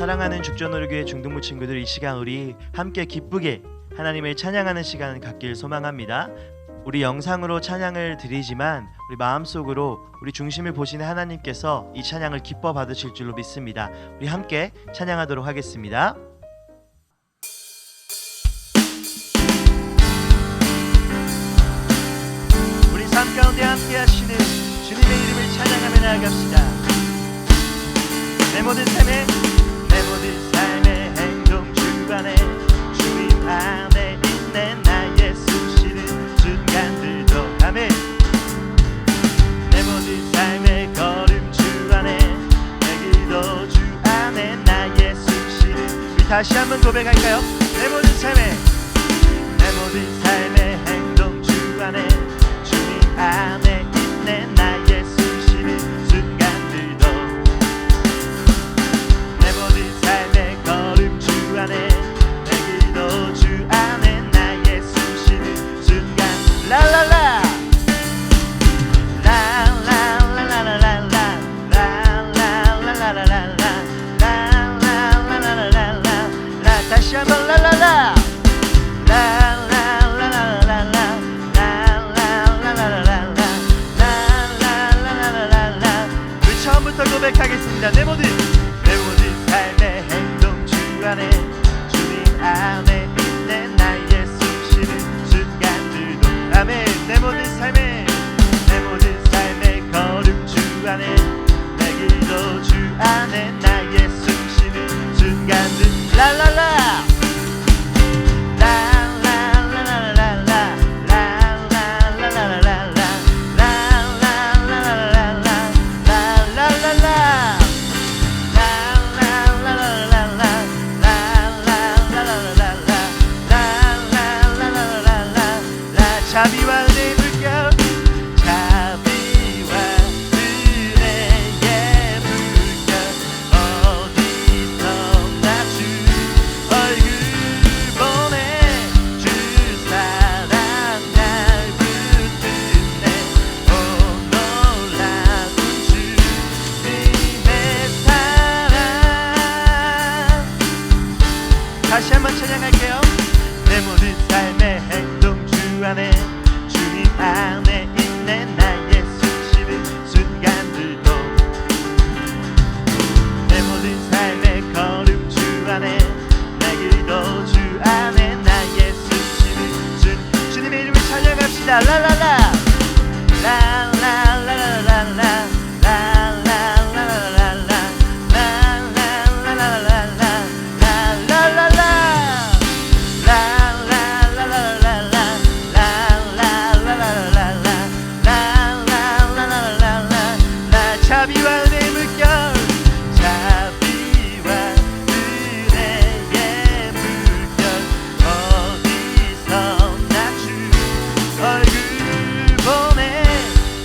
사랑하는 죽전오르교회 중등부 친구들, 이 시간 우리 함께 기쁘게 하나님을 찬양하는 시간 갖길 소망합니다. 우리 영상으로 찬양을 드리지만 우리 마음속으로 우리 중심을 보시는 하나님께서 이 찬양을 기뻐 받으실 줄로 믿습니다. 우리 함께 찬양하도록 하겠습니다. 우리 삶 가운데 함께 하시는 주님의 이름을 찬양하며 나아갑시다. 내 모든 삶의 행동 주관에 주님 안에 있는 나의 숨쉬는 순간들도 아멘. 내 모든 삶의 걸음 주 안에 내 기도 주 안에 나의 숨쉬는. 우리 다시 한번 고백할까요? 내 모든 삶의 행동 주 안에 주님 안에 있는 나의 숨쉬는 순간들도 내 모든 삶의 걸음 주 안에 내 기도 주 안에 나의 숨쉬는 순간. 랄랄라 다시 한번 랄랄라 우리 처음부터 고백하겠습니다. 내 모든 삶의 행동 주 안에 주님 안에 있는 나의 숨쉬는 순간들도 아멘. 내 모든 삶의 걸음 주 안에 내 기도 주 안에 나의 숨쉬는 순간들. 랄랄라 자비와 은혜의 물결 어디서나 주 얼굴 보내 주 사랑 날 붙드네. 오 놀라운 주님의 사랑. 다시 한번 찬양할게요. 내 모든 삶의 행동 주 안에 주님 안에 있는 나의 숨쉬는 순간들도 내 모든 삶의 걸음 주 안에 내 기도 주 안에 나의 숨쉬는 주님의 이름을 찬양합시다. 랄랄라 랄랄랄랄랄라 자비와 은혜의 물결 어디서나 주 얼굴 보내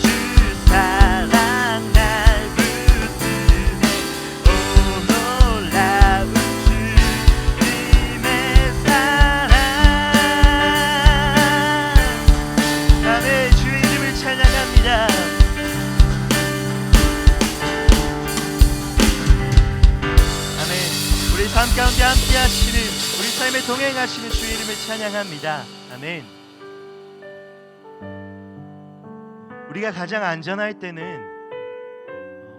주 사랑 날 붙드네. 오 놀라운 주님의 사랑. 아멘. 주의 이름을 찬양합니다. 우리 삶 가운데 함께 하시는, 우리 삶에 동행하시는 주의 이름을 찬양합니다. 아멘. 우리가 가장 안전할 때는,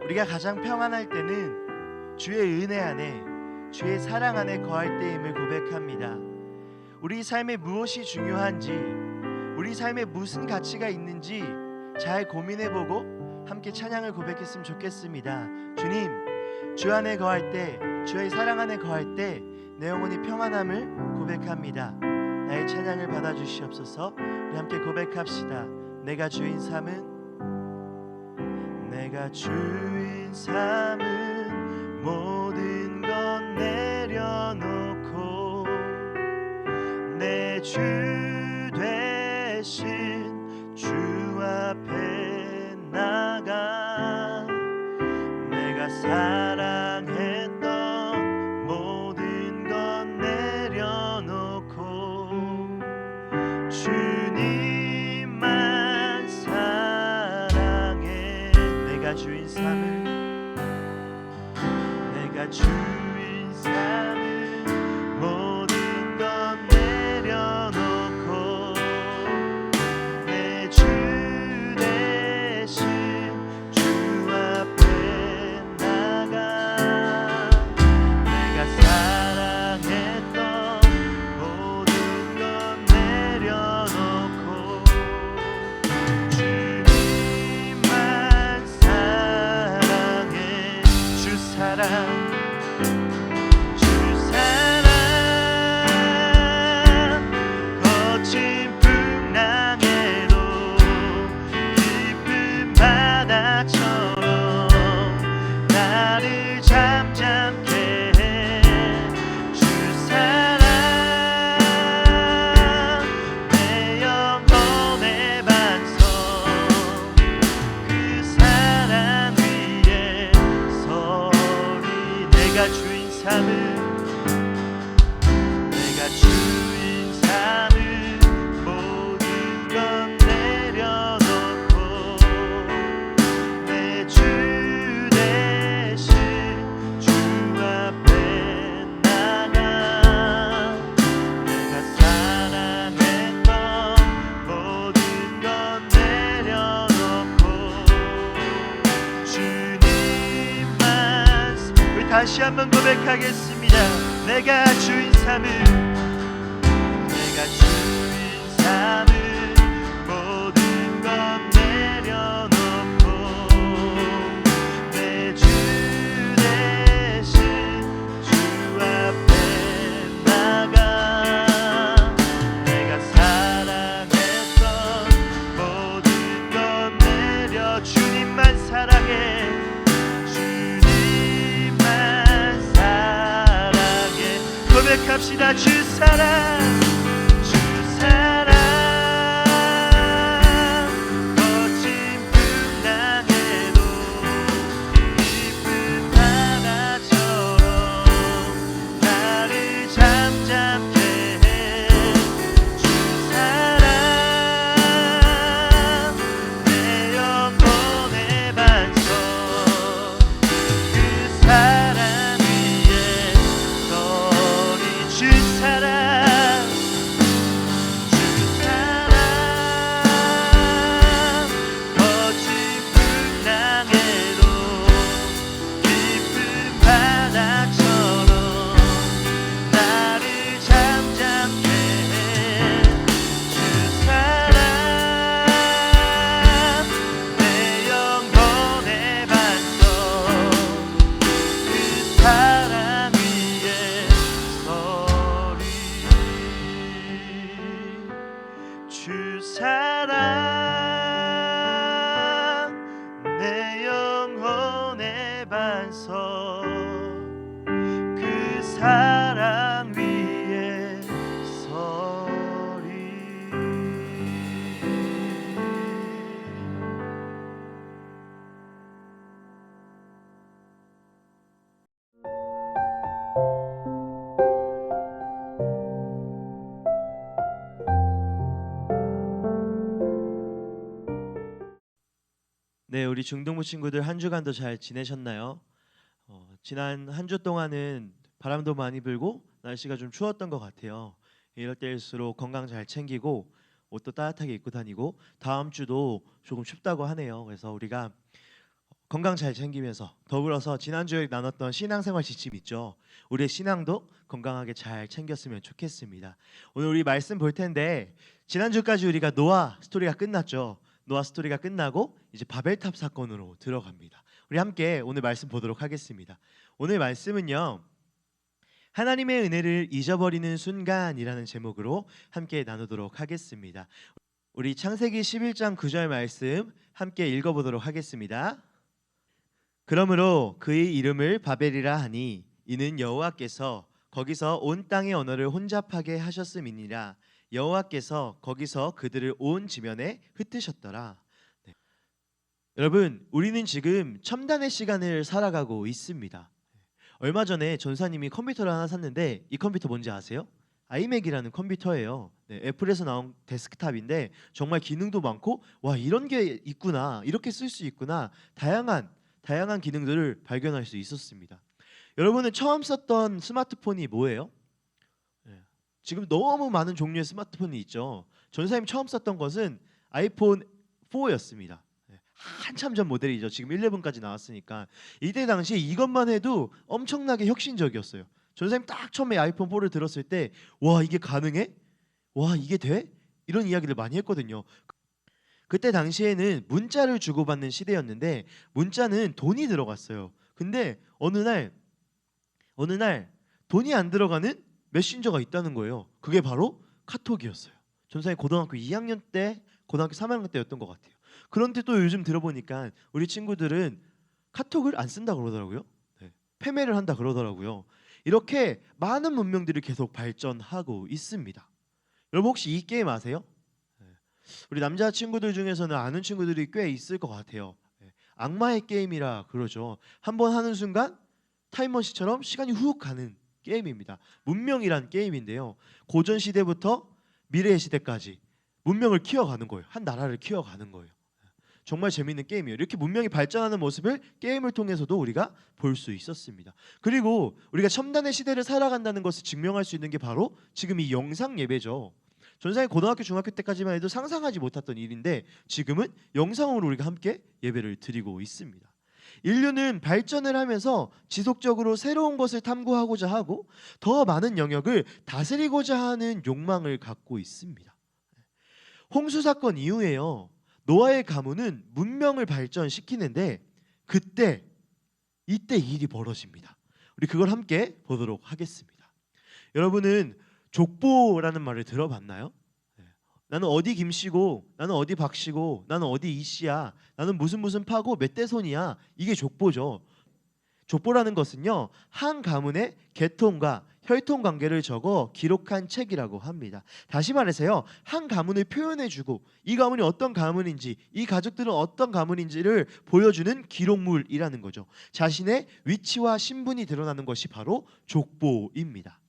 우리가 가장 평안할 때는 주의 은혜 안에, 주의 사랑 안에 거할 때임을 고백합니다. 우리 삶에 무엇이 중요한지, 우리 삶에 무슨 가치가 있는지 잘 고민해보고 함께 찬양을 고백했으면 좋겠습니다. 주님, 주 안에 거할 때, 주의 사랑 안에 거할 때 내 영혼이 평안함을 고백합니다. 나의 찬양을 받아주시옵소서. 우리 함께 고백합시다. 내가 주인 삼은 모든 것 내려놓고 내 주 대신 주 앞에 나가 내가 사랑했던 모든 것 내려놓고 주님만 사랑해. 내가 주인 삼을 내가 주인 삼은 모든 것 내려놓고 내 주 대신 주 앞에 나가 내가 사랑했던 모든 것 내려놓고 주님만 우리 다시 한번 고백하겠습니다. 내가 주인 삼은 모든 것 내려놓고 내 주 대신 주 앞에 나가 내가 사랑했던 모든 것 내려 주님만 사랑해 고백합시다. 주 사랑 주 사랑 거친 풍랑에도 깊은 바다처럼 나를 잠잠케 해 주 사랑 내 영혼의 반석 그 사랑 주 사랑 거친 풍랑에도 깊은 바다처럼 나를 잠잠케 해 주 사랑 내 영혼의 반석 그 사랑 위에 주 사랑 내 영혼의 반석 그 사랑 위에 서리. 네, 우리 중동부 친구들 한 주간도 잘 지내셨나요? 지난 한 주 동안은 바람도 많이 불고 날씨가 좀 추웠던 것 같아요. 이럴 때일수록 건강 잘 챙기고 옷도 따뜻하게 입고 다니고 다음 주도 조금 춥다고 하네요. 그래서 우리가 건강 잘 챙기면서 더불어서 지난주에 나눴던 신앙생활 지침 있죠. 우리의 신앙도 건강하게 잘 챙겼으면 좋겠습니다. 오늘 우리 말씀 볼 텐데 지난주까지 우리가 노아 스토리가 끝났죠. 노아 스토리가 끝나고 이제 바벨탑 사건으로 들어갑니다. 우리 함께 오늘 말씀 보도록 하겠습니다. 오늘 말씀은요, 하나님의 은혜를 잊어버리는 순간이라는 제목으로 함께 나누도록 하겠습니다. 우리 창세기 11장 9절 말씀 함께 읽어보도록 하겠습니다. 그러므로 그의 이름을 바벨이라 하니 이는 여호와께서 거기서 온 땅의 언어를 혼잡하게 하셨음이니라. 여호와께서 거기서 그들을 온 지면에 흩으셨더라. 네. 여러분, 우리는 지금 첨단의 시간을 살아가고 있습니다. 얼마 전에 전사님이 컴퓨터를 하나 샀는데 이 컴퓨터 뭔지 아세요? 아이맥이라는 컴퓨터예요. 네, 애플에서 나온 데스크탑인데 정말 기능도 많고 와, 이런 게 있구나, 이렇게 쓸 수 있구나, 다양한 기능들을 발견할 수 있었습니다. 여러분은 처음 썼던 스마트폰이 뭐예요? 지금 너무 많은 종류의 스마트폰이 있죠. 전사님 처음 썼던 것은 아이폰 4였습니다. 한참 전 모델이죠. 지금 11까지 나왔으니까 이때 당시 이것만 해도 엄청나게 혁신적이었어요. 전사님 딱 처음에 아이폰 4를 들었을 때 와, 이게 가능해? 와, 이게 돼? 이런 이야기를 많이 했거든요. 그때 당시에는 문자를 주고받는 시대였는데 문자는 돈이 들어갔어요. 근데 어느 날 돈이 안 들어가는 메신저가 있다는 거예요. 그게 바로 카톡이었어요. 전사님 고등학교 2학년 때, 고등학교 3학년 때였던 것 같아요. 그런데 또 요즘 들어보니까 우리 친구들은 카톡을 안 쓴다 그러더라고요. 패매를 한다 그러더라고요. 이렇게 많은 문명들이 계속 발전하고 있습니다. 여러분 혹시 이 게임 아세요? 우리 남자 친구들 중에서는 아는 친구들이 꽤 있을 것 같아요. 악마의 게임이라 그러죠. 한번 하는 순간 타임머신처럼 시간이 훅 가는 게임입니다. 문명이란 게임인데요. 고전 시대부터 미래의 시대까지 문명을 키워가는 거예요. 한 나라를 키워가는 거예요. 정말 재밌는 게임이에요. 이렇게 문명이 발전하는 모습을 게임을 통해서도 우리가 볼 수 있었습니다. 그리고 우리가 첨단의 시대를 살아간다는 것을 증명할 수 있는 게 바로 지금 이 영상 예배죠. 전생에 고등학교, 중학교 때까지만 해도 상상하지 못했던 일인데 지금은 영상으로 우리가 함께 예배를 드리고 있습니다. 인류는 발전을 하면서 지속적으로 새로운 것을 탐구하고자 하고 더 많은 영역을 다스리고자 하는 욕망을 갖고 있습니다. 홍수 사건 이후에요. 노아의 가문은 문명을 발전시키는데 이때 일이 벌어집니다. 우리 그걸 함께 보도록 하겠습니다. 여러분은 족보라는 말을 들어봤나요? 나는 어디 김씨고, 나는 어디 박씨고, 나는 어디 이씨야, 나는 무슨 파고 몇 대 손이야. 이게 족보죠. 족보라는 것은요, 한 가문의 계통과 혈통 관계를 적어 기록한 책이라고 합니다. 다시 말해서요, 한 가문을 표현해주고 이 가문이 어떤 가문인지, 이 가족들은 어떤 가문인지를 보여주는 기록물이라는 거죠. 자신의 위치와 신분이 드러나는 것이 바로 족보입니다.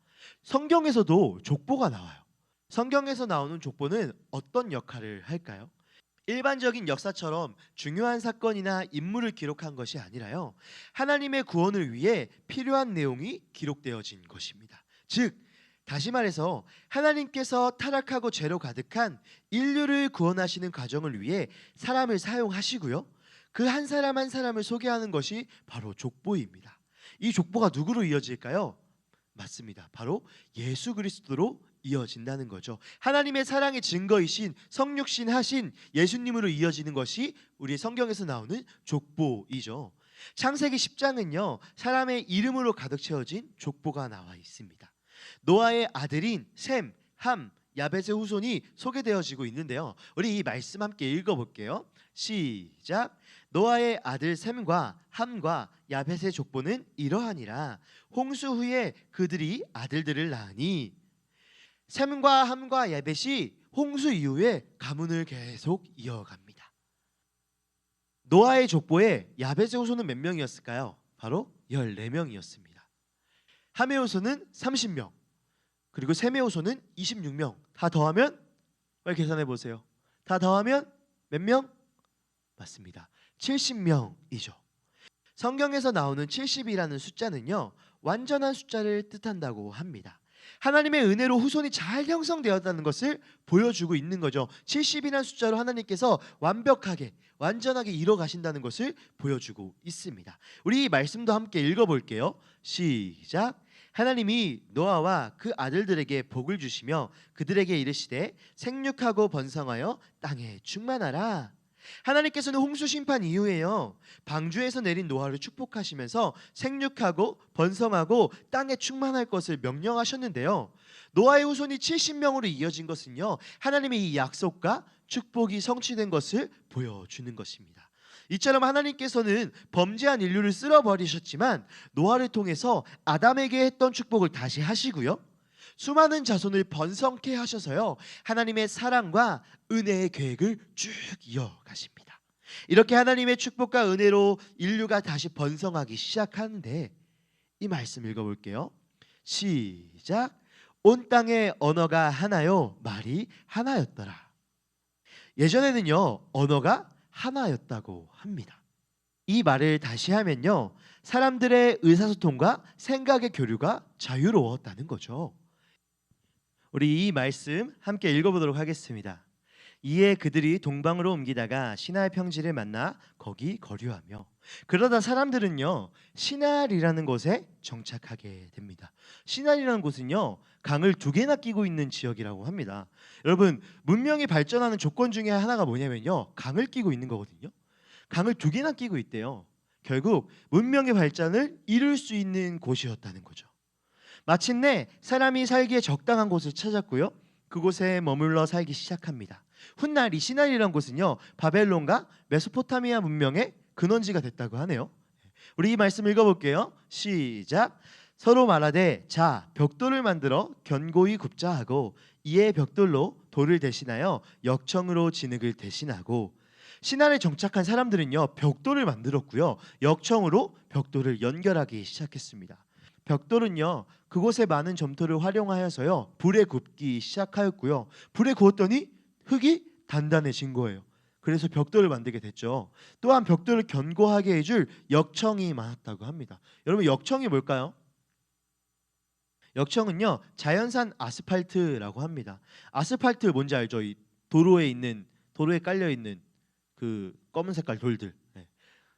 성경에서도 족보가 나와요. 성경에서 나오는 족보는 어떤 역할을 할까요? 일반적인 역사처럼 중요한 사건이나 인물을 기록한 것이 아니라요, 하나님의 구원을 위해 필요한 내용이 기록되어진 것입니다. 즉, 다시 말해서 하나님께서 타락하고 죄로 가득한 인류를 구원하시는 과정을 위해 사람을 사용하시고요, 그 한 사람 한 사람을 소개하는 것이 바로 족보입니다. 이 족보가 누구로 이어질까요? 맞습니다. 바로 예수 그리스도로 이어진다는 거죠. 하나님의 사랑의 증거이신 성육신 하신 예수님으로 이어지는 것이 우리 성경에서 나오는 족보이죠. 창세기 10장은요, 사람의 이름으로 가득 채워진 족보가 나와 있습니다. 노아의 아들인 셈, 함, 야벳의 후손이 소개되어지고 있는데요. 우리 이 말씀 함께 읽어볼게요. 시작. 노아의 아들 셈과 함과 야벳의 족보는 이러하니라. 홍수 후에 그들이 아들들을 낳으니, 셈과 함과 야벳이 홍수 이후에 가문을 계속 이어갑니다. 노아의 족보에 야벳의 후손은 몇 명이었을까요? 바로 14명이었습니다. 함의 후손은 30명, 그리고 셈의 후손은 26명. 다 더하면, 빨리 계산해 보세요. 다 더하면 몇 명? 맞습니다. 70명이죠. 성경에서 나오는 70이라는 숫자는요, 완전한 숫자를 뜻한다고 합니다. 하나님의 은혜로 후손이 잘 형성되었다는 것을 보여주고 있는 거죠. 70이라는 숫자로 하나님께서 완전하게 이뤄 가신다는 것을 보여주고 있습니다. 우리 이 말씀도 함께 읽어볼게요. 시작. 하나님이 노아와 그 아들들에게 복을 주시며 그들에게 이르시되 생육하고 번성하여 땅에 충만하라. 하나님께서는 홍수 심판 이후에요, 방주에서 내린 노아를 축복하시면서 생육하고 번성하고 땅에 충만할 것을 명령하셨는데요, 노아의 후손이 70명으로 이어진 것은요, 하나님의 이 약속과 축복이 성취된 것을 보여주는 것입니다. 이처럼 하나님께서는 범죄한 인류를 쓸어버리셨지만 노아를 통해서 아담에게 했던 축복을 다시 하시고요, 수많은 자손을 번성케 하셔서요, 하나님의 사랑과 은혜의 계획을 쭉 이어가십니다. 이렇게 하나님의 축복과 은혜로 인류가 다시 번성하기 시작하는데, 이 말씀 읽어볼게요. 시작. 온 땅의 언어가 하나요, 말이 하나였더라. 예전에는요, 언어가 하나였다고 합니다. 이 말을 다시 하면요, 사람들의 의사소통과 생각의 교류가 자유로웠다는 거죠. 우리 이 말씀 함께 읽어보도록 하겠습니다. 이에 그들이 동방으로 옮기다가 시날 평지를 만나 거기 거류하며, 그러다 사람들은요, 시날이라는 곳에 정착하게 됩니다. 시날이라는 곳은요, 강을 2개나 끼고 있는 지역이라고 합니다. 여러분, 문명이 발전하는 조건 중에 하나가 뭐냐면요, 강을 끼고 있는 거거든요. 강을 2개나 끼고 있대요. 결국 문명의 발전을 이룰 수 있는 곳이었다는 거죠. 마침내 사람이 살기에 적당한 곳을 찾았고요, 그곳에 머물러 살기 시작합니다. 훗날 이 시날이라는 곳은요, 바벨론과 메소포타미아 문명의 근원지가 됐다고 하네요. 우리 이 말씀 읽어볼게요. 시작. 서로 말하되 자 벽돌을 만들어 견고히 굽자 하고, 이에 벽돌로 돌을 대신하여 역청으로 진흙을 대신하고. 시날에 정착한 사람들은요, 벽돌을 만들었고요, 역청으로 벽돌을 연결하기 시작했습니다. 벽돌은요 그곳에 많은 점토를 활용하여서요 불에 굽기 시작하였고요. 불에 구웠더니 흙이 단단해진 거예요. 그래서 벽돌을 만들게 됐죠. 또한 벽돌을 견고하게 해줄 역청이 많았다고 합니다. 여러분 역청이 뭘까요? 역청은요 자연산 아스팔트라고 합니다. 아스팔트 뭔지 알죠? 이 도로에 깔려 있는 그 검은 색깔 돌들. 네.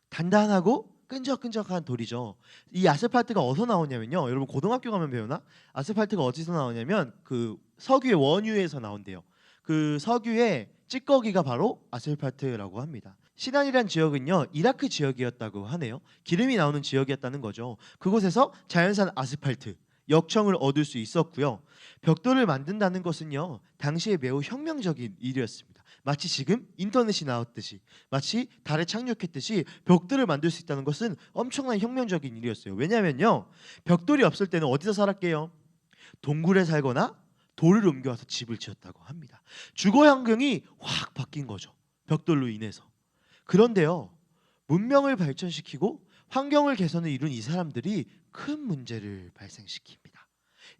단단하고 끈적끈적한 돌이죠. 이 아스팔트가 어디서 나오냐면요. 여러분 고등학교 가면 배우나? 아스팔트가 어디서 나오냐면 그 석유의 원유에서 나온대요. 그 석유의 찌꺼기가 바로 아스팔트라고 합니다. 시단이란 지역은요 이라크 지역이었다고 하네요. 기름이 나오는 지역이었다는 거죠. 그곳에서 자연산 아스팔트 역청을 얻을 수 있었고요. 벽돌을 만든다는 것은요 당시에 매우 혁명적인 일이었습니다. 마치 지금 인터넷이 나왔듯이, 마치 달에 착륙했듯이 벽돌을 만들 수 있다는 것은 엄청난 혁명적인 일이었어요. 왜냐면요 벽돌이 없을 때는 어디서 살았게요? 동굴에 살거나 돌을 옮겨와서 집을 지었다고 합니다. 주거 환경이 확 바뀐 거죠, 벽돌로 인해서. 그런데요 문명을 발전시키고 환경을 개선을 이룬 이 사람들이 큰 문제를 발생시킵니다.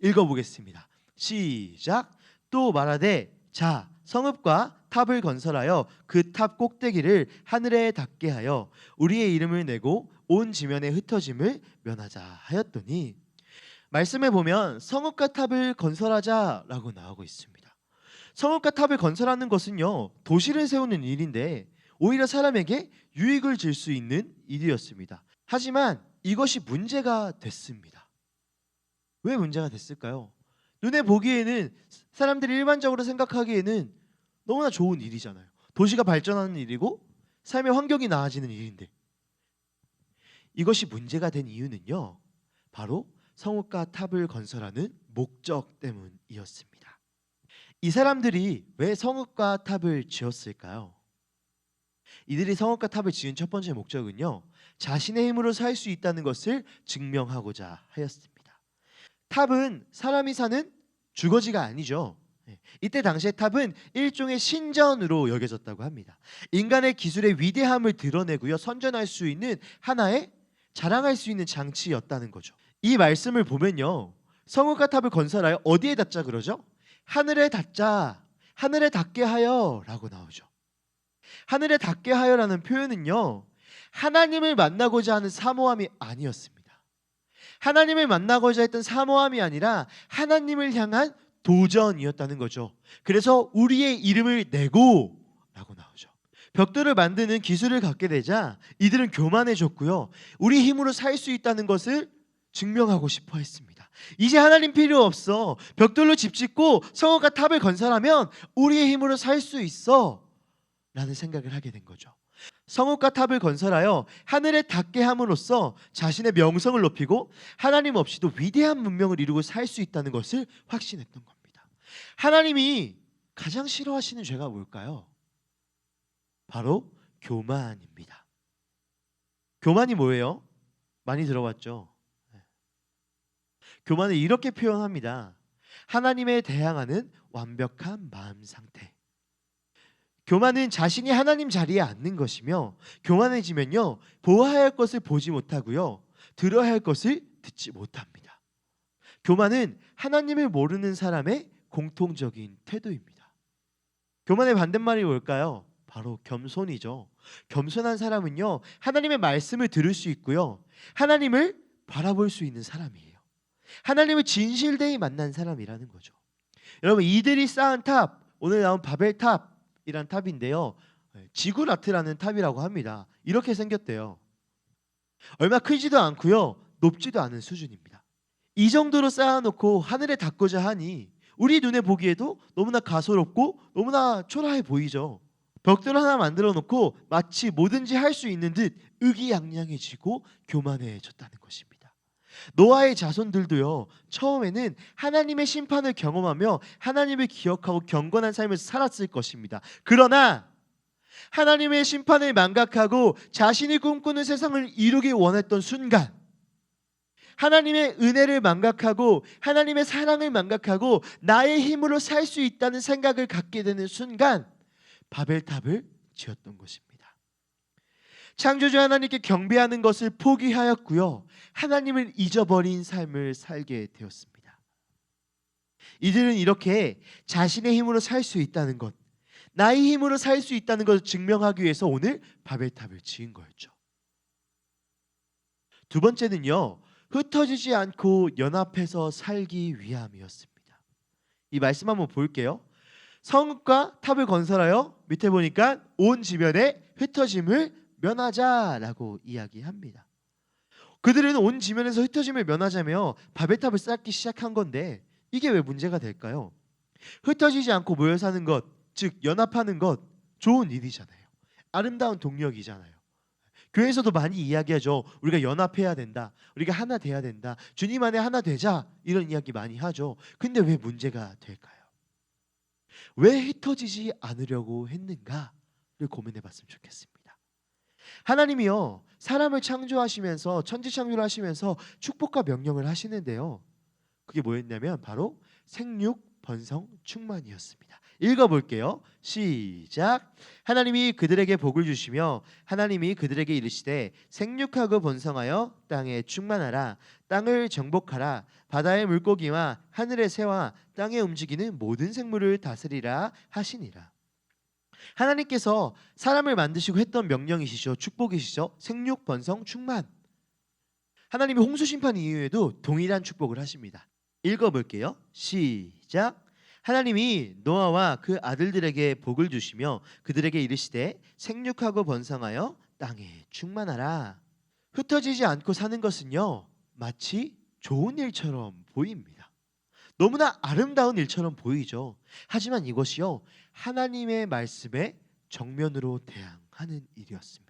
읽어보겠습니다. 시작. 또 말하되 자 성읍과 탑을 건설하여 그 탑 꼭대기를 하늘에 닿게 하여 우리의 이름을 내고 온 지면에 흩어짐을 면하자 하였더니, 말씀에 보면 성읍과 탑을 건설하자라고 나오고 있습니다. 성읍과 탑을 건설하는 것은요 도시를 세우는 일인데 오히려 사람에게 유익을 줄 수 있는 일이었습니다. 하지만 이것이 문제가 됐습니다. 왜 문제가 됐을까요? 눈에 보기에는, 사람들이 일반적으로 생각하기에는 너무나 좋은 일이잖아요. 도시가 발전하는 일이고 삶의 환경이 나아지는 일인데, 이것이 문제가 된 이유는요 바로 성읍과 탑을 건설하는 목적 때문이었습니다. 이 사람들이 왜 성읍과 탑을 지었을까요? 이들이 성읍과 탑을 지은 첫 번째 목적은요 자신의 힘으로 살 수 있다는 것을 증명하고자 하였습니다. 탑은 사람이 사는 주거지가 아니죠. 이때 당시의 탑은 일종의 신전으로 여겨졌다고 합니다. 인간의 기술의 위대함을 드러내고요 선전할 수 있는 하나의 자랑할 수 있는 장치였다는 거죠. 이 말씀을 보면요 성읍과 탑을 건설하여 어디에 닿자 그러죠? 하늘에 닿자, 하늘에 닿게 하여 라고 나오죠. 하늘에 닿게 하여라는 표현은요 하나님을 만나고자 하는 사모함이 아니었습니다. 하나님을 만나고자 했던 사모함이 아니라 하나님을 향한 도전이었다는 거죠. 그래서 우리의 이름을 내고 라고 나오죠. 벽돌을 만드는 기술을 갖게 되자 이들은 교만해졌고요 우리 힘으로 살 수 있다는 것을 증명하고 싶어 했습니다. 이제 하나님 필요 없어, 벽돌로 집 짓고 성읍과 탑을 건설하면 우리의 힘으로 살 수 있어 라는 생각을 하게 된 거죠. 성읍과 탑을 건설하여 하늘에 닿게 함으로써 자신의 명성을 높이고 하나님 없이도 위대한 문명을 이루고 살 수 있다는 것을 확신했던 겁니다. 하나님이 가장 싫어하시는 죄가 뭘까요? 바로 교만입니다. 교만이 뭐예요? 많이 들어봤죠? 교만을 이렇게 표현합니다. 하나님에 대항하는 완벽한 마음 상태. 교만은 자신이 하나님 자리에 앉는 것이며, 교만해지면요 보아야 할 것을 보지 못하고요 들어야 할 것을 듣지 못합니다. 교만은 하나님을 모르는 사람의 공통적인 태도입니다. 교만의 반대말이 뭘까요? 바로 겸손이죠. 겸손한 사람은요 하나님의 말씀을 들을 수 있고요 하나님을 바라볼 수 있는 사람이에요. 하나님을 진실되이 만난 사람이라는 거죠. 여러분 이들이 쌓은 탑, 오늘 나온 바벨탑이란 탑인데요 지구라트라는 탑이라고 합니다. 이렇게 생겼대요. 얼마 크지도 않고요 높지도 않은 수준입니다. 이 정도로 쌓아놓고 하늘에 닿고자 하니 우리 눈에 보기에도 너무나 가소롭고 너무나 초라해 보이죠. 벽돌 하나 만들어 놓고 마치 뭐든지 할 수 있는 듯 의기양양해지고 교만해졌다는 것입니다. 노아의 자손들도요 처음에는 하나님의 심판을 경험하며 하나님을 기억하고 경건한 삶을 살았을 것입니다. 그러나 하나님의 심판을 망각하고 자신이 꿈꾸는 세상을 이루기 원했던 순간, 하나님의 은혜를 망각하고 하나님의 사랑을 망각하고 나의 힘으로 살 수 있다는 생각을 갖게 되는 순간 바벨탑을 지었던 것입니다. 창조주 하나님께 경배하는 것을 포기하였고요. 하나님을 잊어버린 삶을 살게 되었습니다. 이들은 이렇게 자신의 힘으로 살 수 있다는 것, 나의 힘으로 살 수 있다는 것을 증명하기 위해서 오늘 바벨탑을 지은 거였죠. 두 번째는요, 흩어지지 않고 연합해서 살기 위함이었습니다. 이 말씀 한번 볼게요. 성읍과 탑을 건설하여, 밑에 보니까 온 지면에 흩어짐을 면하자라고 이야기합니다. 그들은 온 지면에서 흩어짐을 면하자며 바벨탑을 쌓기 시작한 건데, 이게 왜 문제가 될까요? 흩어지지 않고 모여 사는 것, 즉 연합하는 것, 좋은 일이잖아요. 아름다운 동력이잖아요. 교회에서도 많이 이야기하죠. 우리가 연합해야 된다. 우리가 하나 돼야 된다. 주님 안에 하나 되자. 이런 이야기 많이 하죠. 근데 왜 문제가 될까요? 왜 흩어지지 않으려고 했는가를 고민해 봤으면 좋겠습니다. 하나님이요, 사람을 창조하시면서, 천지창조를 하시면서 축복과 명령을 하시는데요, 그게 뭐였냐면 바로 생육, 번성, 충만이었습니다. 읽어볼게요. 시작. 하나님이 그들에게 복을 주시며 하나님이 그들에게 이르시되 생육하고 번성하여 땅에 충만하라. 땅을 정복하라. 바다의 물고기와 하늘의 새와 땅에 움직이는 모든 생물을 다스리라 하시니라. 하나님께서 사람을 만드시고 했던 명령이시죠. 축복이시죠. 생육, 번성, 충만. 하나님이 홍수 심판 이후에도 동일한 축복을 하십니다. 읽어볼게요. 시작. 하나님이 노아와 그 아들들에게 복을 주시며 그들에게 이르시되 생육하고 번성하여 땅에 충만하라. 흩어지지 않고 사는 것은요, 마치 좋은 일처럼 보입니다. 너무나 아름다운 일처럼 보이죠. 하지만 이것이요, 하나님의 말씀에 정면으로 대항하는 일이었습니다.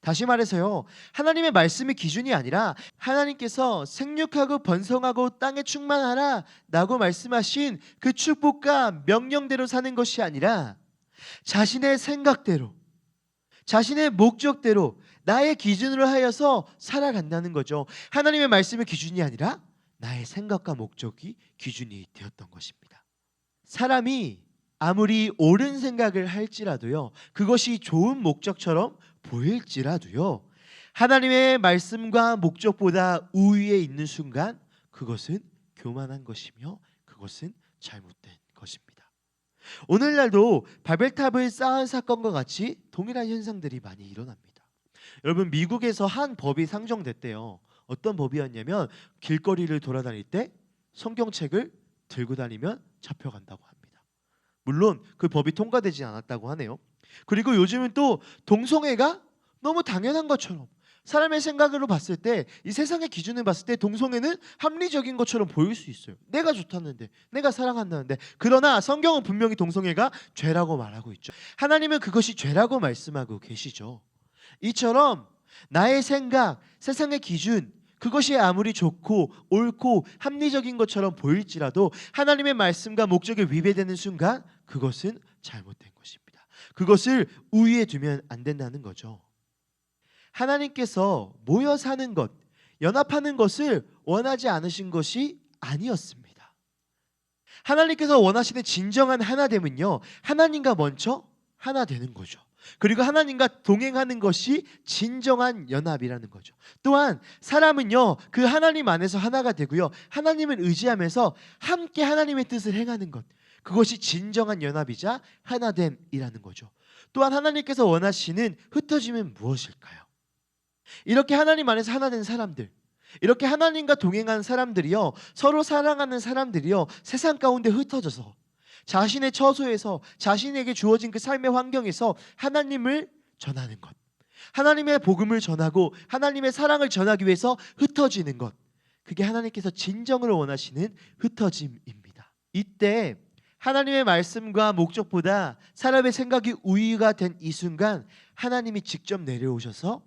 다시 말해서요, 하나님의 말씀이 기준이 아니라 하나님께서 생육하고 번성하고 땅에 충만하라 라고 말씀하신 그 축복과 명령대로 사는 것이 아니라 자신의 생각대로, 자신의 목적대로, 나의 기준으로 하여서 살아간다는 거죠. 하나님의 말씀이 기준이 아니라 나의 생각과 목적이 기준이 되었던 것입니다. 사람이 아무리 옳은 생각을 할지라도요, 그것이 좋은 목적처럼 보일지라도요, 하나님의 말씀과 목적보다 우위에 있는 순간 그것은 교만한 것이며 그것은 잘못된 것입니다. 오늘날도 바벨탑을 쌓은 사건과 같이 동일한 현상들이 많이 일어납니다. 여러분, 미국에서 한 법이 상정됐대요. 어떤 법이었냐면 길거리를 돌아다닐 때 성경책을 들고 다니면 잡혀간다고 합니다. 물론 그 법이 통과되지 않았다고 하네요. 그리고 요즘은 또 동성애가 너무 당연한 것처럼, 사람의 생각으로 봤을 때, 이 세상의 기준을 봤을 때 동성애는 합리적인 것처럼 보일 수 있어요. 내가 좋다는데, 내가 사랑한다는데. 그러나 성경은 분명히 동성애가 죄라고 말하고 있죠. 하나님은 그것이 죄라고 말씀하고 계시죠. 이처럼 나의 생각, 세상의 기준, 그것이 아무리 좋고 옳고 합리적인 것처럼 보일지라도 하나님의 말씀과 목적에 위배되는 순간 그것은 잘못된 것입니다. 그것을 우위에 두면 안 된다는 거죠. 하나님께서 모여 사는 것, 연합하는 것을 원하지 않으신 것이 아니었습니다. 하나님께서 원하시는 진정한 하나됨은요, 하나님과 먼저 하나 되는 거죠. 그리고 하나님과 동행하는 것이 진정한 연합이라는 거죠. 또한 사람은요, 그 하나님 안에서 하나가 되고요, 하나님을 의지하면서 함께 하나님의 뜻을 행하는 것, 그것이 진정한 연합이자 하나됨이라는 거죠. 또한 하나님께서 원하시는 흩어짐은 무엇일까요? 이렇게 하나님 안에서 하나된 사람들, 이렇게 하나님과 동행한 사람들이요, 서로 사랑하는 사람들이요, 세상 가운데 흩어져서 자신의 처소에서, 자신에게 주어진 그 삶의 환경에서 하나님을 전하는 것, 하나님의 복음을 전하고 하나님의 사랑을 전하기 위해서 흩어지는 것, 그게 하나님께서 진정으로 원하시는 흩어짐입니다. 이때 하나님의 말씀과 목적보다 사람의 생각이 우위가 된 이 순간 하나님이 직접 내려오셔서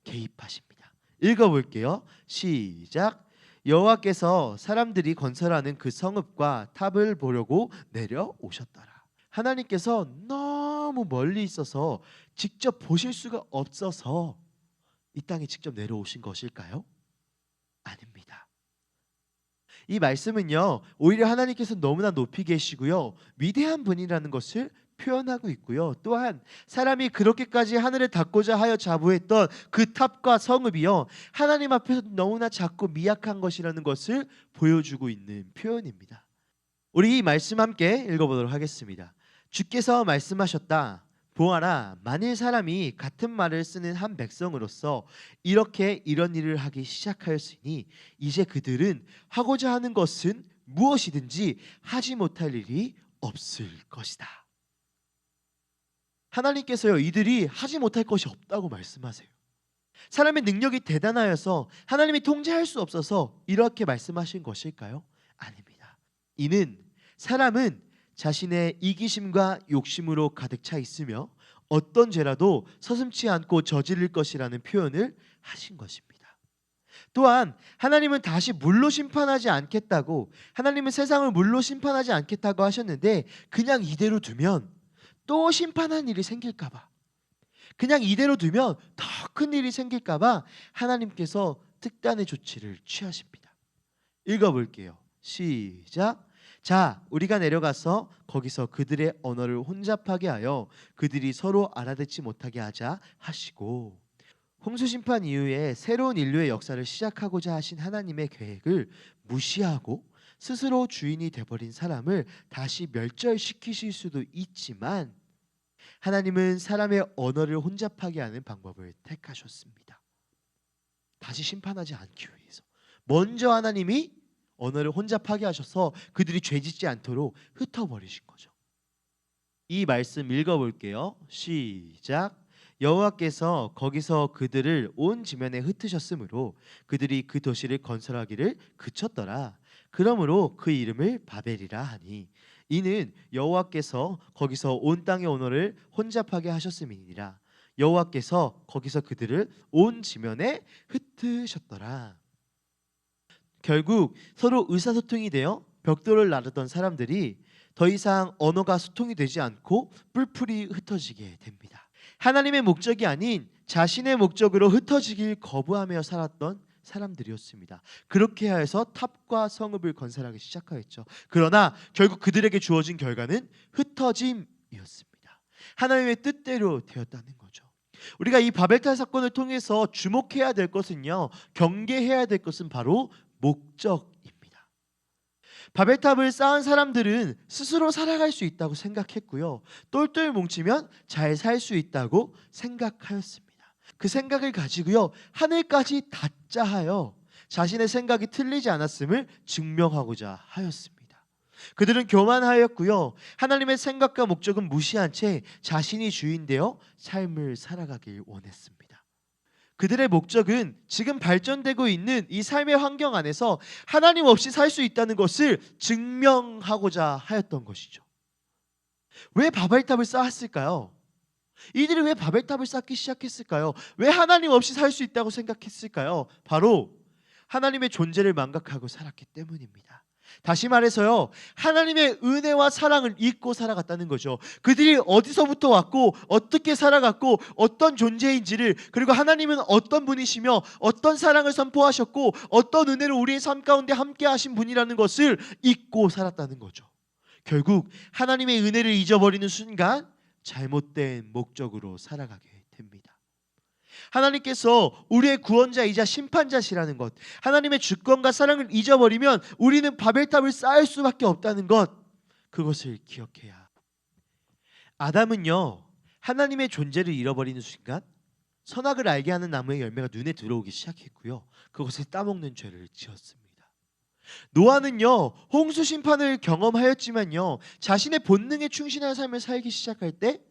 개입하십니다. 읽어볼게요. 시작. 여호와께서 사람들이 건설하는 그 성읍과 탑을 보려고 내려오셨더라. 하나님께서 너무 멀리 있어서 직접 보실 수가 없어서 이 땅에 직접 내려오신 것일까요? 아닙니다. 이 말씀은요, 오히려 하나님께서 너무나 높이 계시고요, 위대한 분이라는 것을 표현하고 있고요. 또한 사람이 그렇게까지 하늘을 닫고자 하여 자부했던 그 탑과 성읍이요, 하나님 앞에서 너무나 작고 미약한 것이라는 것을 보여주고 있는 표현입니다. 우리 이 말씀 함께 읽어보도록 하겠습니다. 주께서 말씀하셨다. 보아라, 만일 사람이 같은 말을 쓰는 한 백성으로서 이렇게 이런 일을 하기 시작하였으니 이제 그들은 하고자 하는 것은 무엇이든지 하지 못할 일이 없을 것이다. 하나님께서요, 이들이 하지 못할 것이 없다고 말씀하세요. 사람의 능력이 대단하여서 하나님이 통제할 수 없어서 이렇게 말씀하신 것일까요? 아닙니다. 이는 사람은 자신의 이기심과 욕심으로 가득 차 있으며 어떤 죄라도 서슴지 않고 저지를 것이라는 표현을 하신 것입니다. 또한 하나님은 다시 물로 심판하지 않겠다고, 하나님은 세상을 물로 심판하지 않겠다고 하셨는데 그냥 이대로 두면 또 심판한 일이 생길까 봐, 그냥 이대로 두면 더 큰 일이 생길까 봐 하나님께서 특단의 조치를 취하십니다. 읽어볼게요. 시작. 자, 우리가 내려가서 거기서 그들의 언어를 혼잡하게 하여 그들이 서로 알아듣지 못하게 하자 하시고, 홍수 심판 이후에 새로운 인류의 역사를 시작하고자 하신 하나님의 계획을 무시하고 스스로 주인이 돼버린 사람을 다시 멸절시키실 수도 있지만 하나님은 사람의 언어를 혼잡하게 하는 방법을 택하셨습니다. 다시 심판하지 않기 위해서 먼저 하나님이 언어를 혼잡하게 하셔서 그들이 죄짓지 않도록 흩어버리신 거죠. 이 말씀 읽어볼게요. 시작. 여호와께서 거기서 그들을 온 지면에 흩으셨으므로 그들이 그 도시를 건설하기를 그쳤더라. 그러므로 그 이름을 바벨이라 하니 이는 여호와께서 거기서 온 땅의 언어를 혼잡하게 하셨음이니라. 여호와께서 거기서 그들을 온 지면에 흩으셨더라. 결국 서로 의사소통이 되어 벽돌을 나르던 사람들이 더 이상 언어가 소통이 되지 않고 뿔뿔이 흩어지게 됩니다. 하나님의 목적이 아닌 자신의 목적으로 흩어지길 거부하며 살았던 사람들이었습니다. 그렇게 해서 탑과 성읍을 건설하기 시작하였죠. 그러나 결국 그들에게 주어진 결과는 흩어짐이었습니다. 하나님의 뜻대로 되었다는 거죠. 우리가 이 바벨탑 사건을 통해서 주목해야 될 것은요, 경계해야 될 것은 바로 목적입니다. 바벨탑을 쌓은 사람들은 스스로 살아갈 수 있다고 생각했고요, 똘똘 뭉치면 잘 살 수 있다고 생각하였습니다. 그 생각을 가지고요, 하늘까지 닿자 하여 자신의 생각이 틀리지 않았음을 증명하고자 하였습니다. 그들은 교만하였고요, 하나님의 생각과 목적은 무시한 채 자신이 주인 되어 삶을 살아가길 원했습니다. 그들의 목적은 지금 발전되고 있는 이 삶의 환경 안에서 하나님 없이 살 수 있다는 것을 증명하고자 하였던 것이죠. 왜 바벨탑을 쌓았을까요? 이들이 왜 바벨탑을 쌓기 시작했을까요? 왜 하나님 없이 살 수 있다고 생각했을까요? 바로 하나님의 존재를 망각하고 살았기 때문입니다. 다시 말해서요, 하나님의 은혜와 사랑을 잊고 살아갔다는 거죠. 그들이 어디서부터 왔고 어떻게 살아갔고 어떤 존재인지를, 그리고 하나님은 어떤 분이시며 어떤 사랑을 선포하셨고 어떤 은혜를 우리의 삶 가운데 함께 하신 분이라는 것을 잊고 살았다는 거죠. 결국 하나님의 은혜를 잊어버리는 순간 잘못된 목적으로 살아가게 됩니다. 하나님께서 우리의 구원자이자 심판자시라는 것, 하나님의 주권과 사랑을 잊어버리면 우리는 바벨탑을 쌓을 수밖에 없다는 것, 그것을 기억해야. 아담은요, 하나님의 존재를 잃어버리는 순간 선악을 알게 하는 나무의 열매가 눈에 들어오기 시작했고요, 그것을 따먹는 죄를 지었습니다. 노아는요, 홍수 심판을 경험하였지만요, 자신의 본능에 충실한 삶을 살기 시작할 때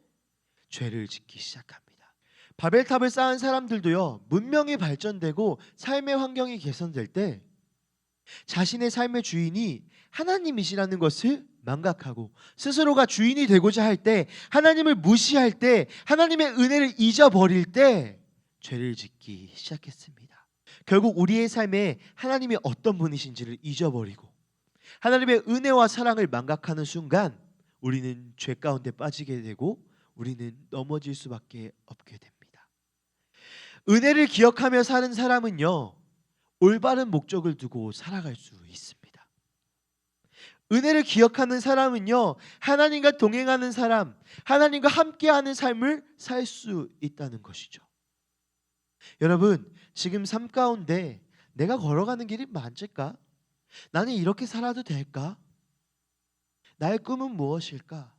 죄를 짓기 시작합니다. 바벨탑을 쌓은 사람들도요, 문명이 발전되고 삶의 환경이 개선될 때 자신의 삶의 주인이 하나님이시라는 것을 망각하고 스스로가 주인이 되고자 할 때, 하나님을 무시할 때, 하나님의 은혜를 잊어버릴 때 죄를 짓기 시작했습니다. 결국 우리의 삶에 하나님이 어떤 분이신지를 잊어버리고 하나님의 은혜와 사랑을 망각하는 순간 우리는 죄 가운데 빠지게 되고 우리는 넘어질 수밖에 없게 됩니다. 은혜를 기억하며 사는 사람은요, 올바른 목적을 두고 살아갈 수 있습니다. 은혜를 기억하는 사람은요, 하나님과 동행하는 사람, 하나님과 함께하는 삶을 살 수 있다는 것이죠. 여러분, 지금 삶 가운데 내가 걸어가는 길이 맞을까? 나는 이렇게 살아도 될까? 나의 꿈은 무엇일까?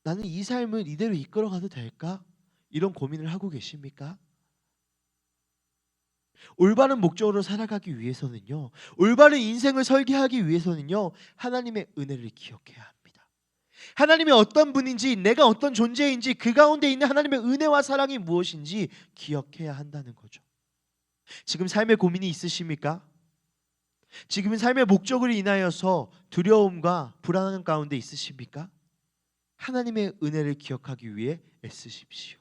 나는 이 삶을 이대로 이끌어가도 될까? 이런 고민을 하고 계십니까? 올바른 목적으로 살아가기 위해서는요, 올바른 인생을 설계하기 위해서는요, 하나님의 은혜를 기억해야 합니다. 하나님이 어떤 분인지, 내가 어떤 존재인지, 그 가운데 있는 하나님의 은혜와 사랑이 무엇인지 기억해야 한다는 거죠. 지금 삶의 고민이 있으십니까? 지금 삶의 목적으로 인하여서 두려움과 불안한 가운데 있으십니까? 하나님의 은혜를 기억하기 위해 애쓰십시오.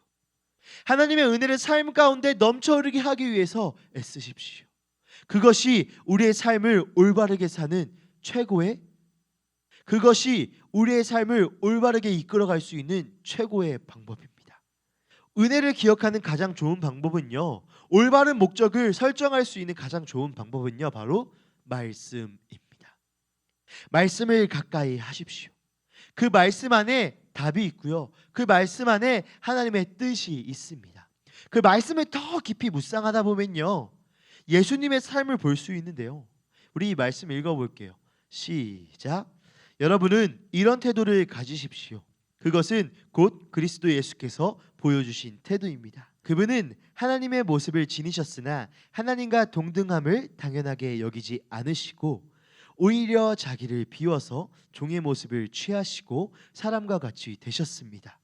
하나님의 은혜를 삶 가운데 넘쳐흐르게 하기 위해서 애쓰십시오. 그것이 우리의 삶을 올바르게 사는 최고의, 그것이 우리의 삶을 올바르게 이끌어갈 수 있는 최고의 방법입니다. 은혜를 기억하는 가장 좋은 방법은요, 올바른 목적을 설정할 수 있는 가장 좋은 방법은요, 바로 말씀입니다. 말씀을 가까이 하십시오. 그 말씀 안에 답이 있고요, 그 말씀 안에 하나님의 뜻이 있습니다. 그 말씀을 더 깊이 묵상하다 보면요, 예수님의 삶을 볼 수 있는데요. 우리 이 말씀 읽어볼게요. 시작. 여러분은 이런 태도를 가지십시오. 그것은 곧 그리스도 예수께서 보여주신 태도입니다. 그분은 하나님의 모습을 지니셨으나 하나님과 동등함을 당연하게 여기지 않으시고 오히려 자기를 비워서 종의 모습을 취하시고 사람과 같이 되셨습니다.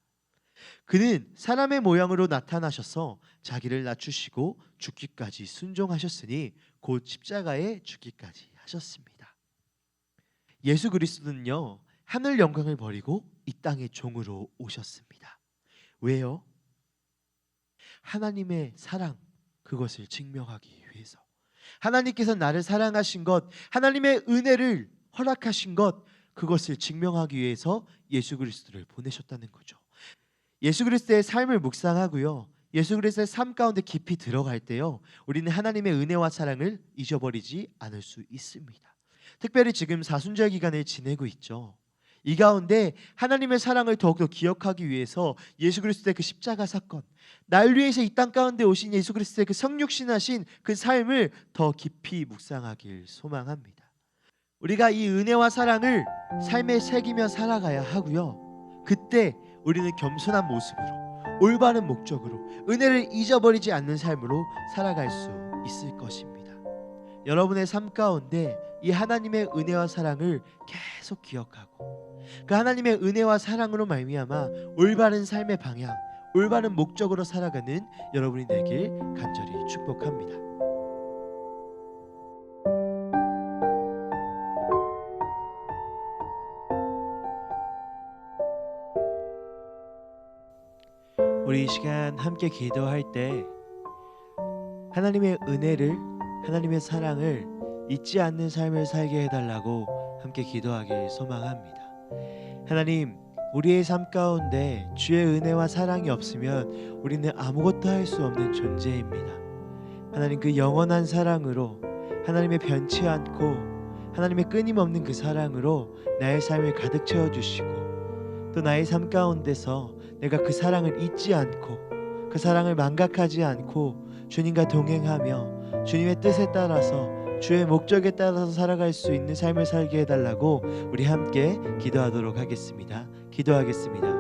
그는 사람의 모양으로 나타나셔서 자기를 낮추시고 죽기까지 순종하셨으니 곧 십자가에 죽기까지 하셨습니다. 예수 그리스도는요, 하늘 영광을 버리고 이 땅의 종으로 오셨습니다. 왜요? 하나님의 사랑, 그것을 증명하기 위해서. 하나님께서 나를 사랑하신 것, 하나님의 은혜를 허락하신 것, 그것을 증명하기 위해서 예수 그리스도를 보내셨다는 거죠. 예수 그리스도의 삶을 묵상하고요, 예수 그리스도의 삶 가운데 깊이 들어갈 때요, 우리는 하나님의 은혜와 사랑을 잊어버리지 않을 수 있습니다. 특별히 지금 사순절 기간을 지내고 있죠. 이 가운데 하나님의 사랑을 더욱더 기억하기 위해서 예수 그리스도의 그 십자가 사건, 날 위해서 이 땅 가운데 오신 예수 그리스도의 그 성육신하신 그 삶을 더 깊이 묵상하길 소망합니다. 우리가 이 은혜와 사랑을 삶에 새기며 살아가야 하고요, 그때 우리는 겸손한 모습으로, 올바른 목적으로, 은혜를 잊어버리지 않는 삶으로 살아갈 수 있을 것입니다. 여러분의 삶 가운데 이 하나님의 은혜와 사랑을 계속 기억하고 그 하나님의 은혜와 사랑으로 말미암아 올바른 삶의 방향, 올바른 목적으로 살아가는 여러분이 되길 간절히 축복합니다. 우리 이 시간 함께 기도할 때 하나님의 은혜를, 하나님의 사랑을 잊지 않는 삶을 살게 해달라고 함께 기도하길 소망합니다. 하나님, 우리의 삶 가운데 주의 은혜와 사랑이 없으면 우리는 아무것도 할 수 없는 존재입니다. 하나님, 그 영원한 사랑으로, 하나님의 변치 않고 하나님의 끊임없는 그 사랑으로 나의 삶을 가득 채워주시고, 또 나의 삶 가운데서 내가 그 사랑을 잊지 않고 그 사랑을 망각하지 않고 주님과 동행하며 주님의 뜻에 따라서, 주의 목적에 따라서 살아갈 수 있는 삶을 살게 해달라고 우리 함께 기도하도록 하겠습니다. 기도하겠습니다.